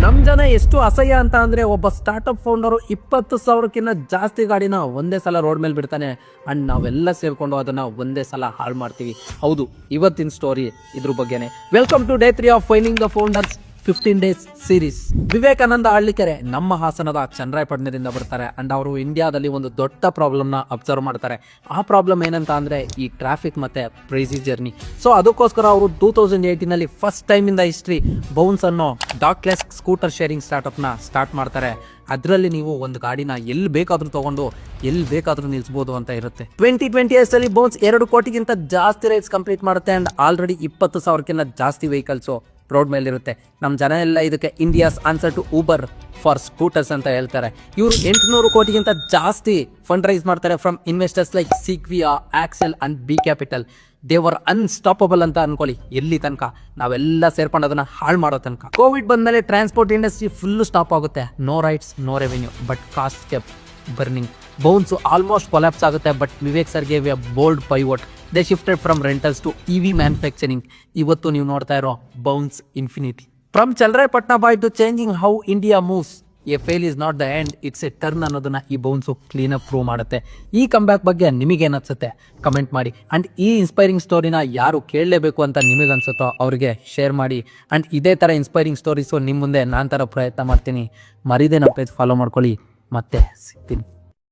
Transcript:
ನಮ್ ಜನ ಎಷ್ಟು ಅಸಹ್ಯ ಅಂತ ಅಂದ್ರೆ ಒಬ್ಬ ಸ್ಟಾರ್ಟ್ಅಪ್ ಫೌಂಡರು 20,000ಕ್ಕಿಂತ ಜಾಸ್ತಿ ಗಾಡಿನ ಒಂದೇ ಸಲ ರೋಡ್ ಮೇಲೆ ಬಿಡ್ತಾನೆ ಅಂಡ್ ನಾವೆಲ್ಲ ಸೇರ್ಕೊಂಡು ಅದನ್ನ ಒಂದೇ ಸಲ ಹಾಳು ಮಾಡ್ತೀವಿ. ಹೌದು, ಇವತ್ತಿನ ಸ್ಟೋರಿ ಇದ್ರ ಬಗ್ಗೆನೆ. Welcome to day 3 of finding the founders 15 days series. Vivekananda Hallikere ನಮ್ಮ ಹಾಸನದ ಚನ್ನರಾಯಪಟ್ಟಣದಿಂದ ಬರ್ತಾರೆ ಅಂಡ್ ಅವರು ಇಂಡಿಯಾದಲ್ಲಿ ಒಂದು ದೊಡ್ಡ ಪ್ರಾಬ್ಲಮ್ನ ಅಬ್ಸರ್ವ್ ಮಾಡ್ತಾರೆ. ಆ ಪ್ರಾಬ್ಲಮ್ ಏನಂತ ಅಂದ್ರೆ ಈ ಟ್ರಾಫಿಕ್ ಮತ್ತೆ ಪ್ರೈಸಿ ಜರ್ನಿ. ಸೊ ಅದಕ್ಕೋಸ್ಕರ ಅವರು 2018ನಲ್ಲಿ ಫಸ್ಟ್ ಟೈಮ್ ಇಂದ ಹಿಸ್ಟ್ರಿ ಬೌನ್ಸ್ ಅನ್ನೋ ಡಾಕ್ಲೆಸ್ ಸ್ಕೂಟರ್ ಶೇರಿಂಗ್ ಸ್ಟಾರ್ಟ್ಅಪ್ನ ಸ್ಟಾರ್ಟ್ ಮಾಡ್ತಾರೆ. ಅದರಲ್ಲಿ ನೀವು ಒಂದು ಗಾಡಿನ ಎಲ್ಲಿ ಬೇಕಾದ್ರೂ ತಗೊಂಡು ಎಲ್ಲಿ ಬೇಕಾದ್ರೂ ನಿಲ್ಸ್ಬೋದು ಅಂತ ಇರುತ್ತೆ. 2020 ಅಲ್ಲಿ ಬೌನ್ಸ್ 2 ಕೋಟಿಗಿಂತ ಜಾಸ್ತಿ ರೈಡ್ಸ್ ಕಂಪ್ಲೀಟ್ ಮಾಡುತ್ತೆ ಅಂಡ್ ಆಲ್ರೆಡಿ 20,000ಕ್ಕಿಂತ ಜಾಸ್ತಿ ವೆಹಿಕಲ್ಸು ರೋಡ್ ಮೇಲೆ ಇರುತ್ತೆ. ನಮ್ಮ ಜನ ಎಲ್ಲ ಇದಕ್ಕೆ India's answer to Uber for scooters ಅಂತ ಹೇಳ್ತಾರೆ. ಇವರು 800 ಕೋಟಿಗಿಂತ ಜಾಸ್ತಿ ಫಂಡ್ ರೈಸ್ ಮಾಡ್ತಾರೆ from investors like Sequoia, Accel and B Capital. They're unstoppable ಅಂತ ಅನ್ಕೊಳ್ಳಿ. ಎಲ್ಲಿ ತನಕ ನಾವೆಲ್ಲ ಸೇರ್ಕೊಂಡು ಅದನ್ನ ಹಾಳು ಮಾಡೋ ತನಕ. ಕೋವಿಡ್ ಬಂದ್ಮೇಲೆ ಟ್ರಾನ್ಸ್ಪೋರ್ಟ್ ಇಂಡಸ್ಟ್ರಿ ಫುಲ್ ಸ್ಟಾಪ್ ಆಗುತ್ತೆ. No rides, no revenue, but cost kept burning. Bounce almost collapse ಆಗುತ್ತೆ. But Vivek sir gave a bold pivot. They shifted from rentals to EV manufacturing. ಇವತ್ತು ನೀವು ನೋಡ್ತಾ ಇರೋ Bounce Infinity. From Channarayapatna boy to changing how India moves. A fail is not the end, it's a turn ಅನ್ನೋದನ್ನ ಈ bounce cleanup prove ಮಾಡುತ್ತೆ. ಈ comeback ಬಗ್ಗೆ ನಿಮಗೇನು ಅನ್ಸುತ್ತೆ ಕಮೆಂಟ್ ಮಾಡಿ. ಅಂಡ್ ಈ ಇನ್ಸ್ಪೈರಿಂಗ್ ಸ್ಟೋರಿನ ಯಾರು ಕೇಳಲೇಬೇಕು ಅಂತ ನಿಮಗೆ ಅನ್ಸುತ್ತೋ ಅವ್ರಿಗೆ ಶೇರ್ ಮಾಡಿ. ಅಂಡ್ ಇದೇ ಥರ ಇನ್ಸ್ಪೈರಿಂಗ್ ಸ್ಟೋರೀಸು ನಿಮ್ಮ ಮುಂದೆ ನಾನು ಥರ ಪ್ರಯತ್ನ ಮಾಡ್ತೀನಿ. ಮರಿದೇ ನಮ್ಮ ಪೇಜ್ ಫಾಲೋ ಮಾಡ್ಕೊಳ್ಳಿ. ಮತ್ತೆ ಸಿಗ್ತೀನಿ.